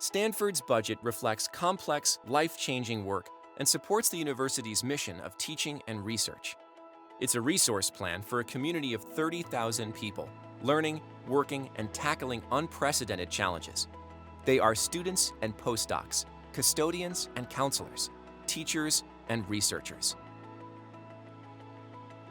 Stanford's budget reflects complex, life-changing work and supports the university's mission of teaching and research. It's a resource plan for a community of 30,000 people, learning, working, and tackling unprecedented challenges. They are students and postdocs, custodians and counselors, teachers and researchers.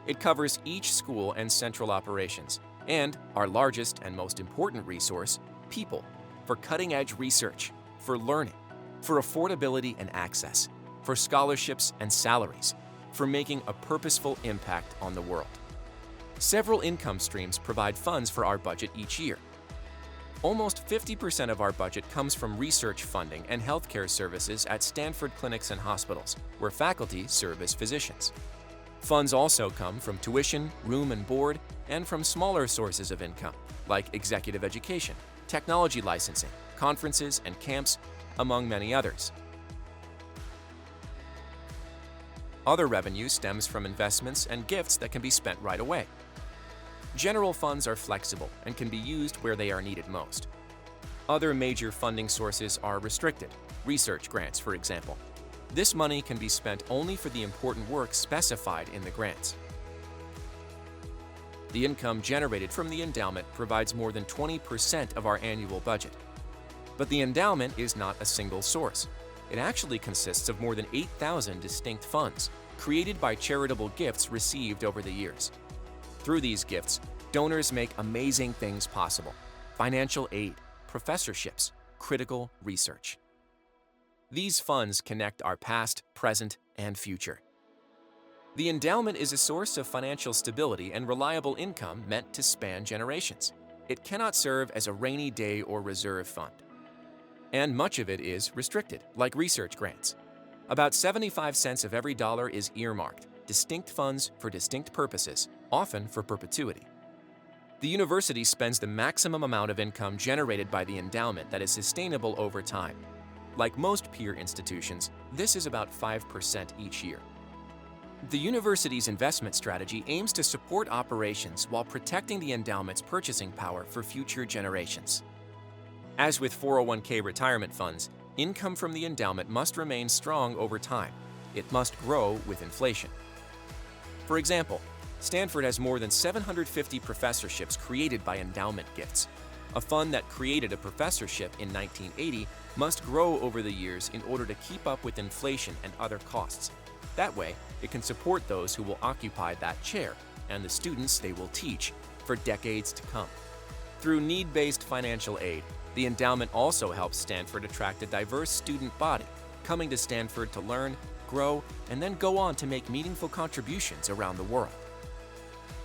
It covers each school and central operations, and our largest and most important resource, people, for cutting-edge research, for learning, for affordability and access, for scholarships and salaries, for making a purposeful impact on the world. Several income streams provide funds for our budget each year. Almost 50% of our budget comes from research funding and healthcare services at Stanford clinics and hospitals, where faculty serve as physicians. Funds also come from tuition, room and board, and from smaller sources of income, like executive education, technology licensing, conferences and camps, among many others. Other revenue stems from investments and gifts that can be spent right away. General funds are flexible and can be used where they are needed most. Other major funding sources are restricted, research grants, for example. This money can be spent only for the important work specified in the grants. The income generated from the endowment provides more than 20% of our annual budget. But the endowment is not a single source. It actually consists of more than 8,000 distinct funds, created by charitable gifts received over the years. Through these gifts, donors make amazing things possible: financial aid, professorships, critical research. These funds connect our past, present, and future. The endowment is a source of financial stability and reliable income meant to span generations. It cannot serve as a rainy day or reserve fund. And much of it is restricted, like research grants. About 75 cents of every dollar is earmarked, distinct funds for distinct purposes, often for perpetuity. The university spends the maximum amount of income generated by the endowment that is sustainable over time. Like most peer institutions, this is about 5% each year. The university's investment strategy aims to support operations while protecting the endowment's purchasing power for future generations. As with 401k retirement funds, income from the endowment must remain strong over time. It must grow with inflation. For example, Stanford has more than 750 professorships created by endowment gifts. A fund that created a professorship in 1980 must grow over the years in order to keep up with inflation and other costs. That way, it can support those who will occupy that chair and the students they will teach for decades to come. Through need-based financial aid, the endowment also helps Stanford attract a diverse student body, coming to Stanford to learn, grow, and then go on to make meaningful contributions around the world.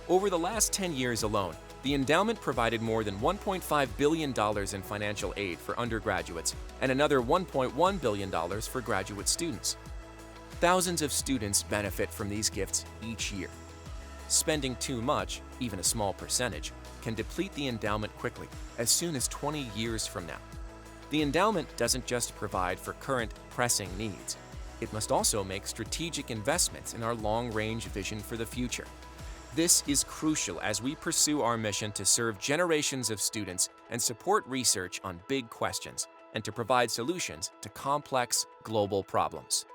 Over the last 10 years alone, the endowment provided more than $1.5 billion in financial aid for undergraduates and another $1.1 billion for graduate students. Thousands of students benefit from these gifts each year. Spending too much, even a small percentage, can deplete the endowment quickly, as soon as 20 years from now. The endowment doesn't just provide for current, pressing needs. It must also make strategic investments in our long-range vision for the future. This is crucial as we pursue our mission to serve generations of students and support research on big questions, and to provide solutions to complex global problems.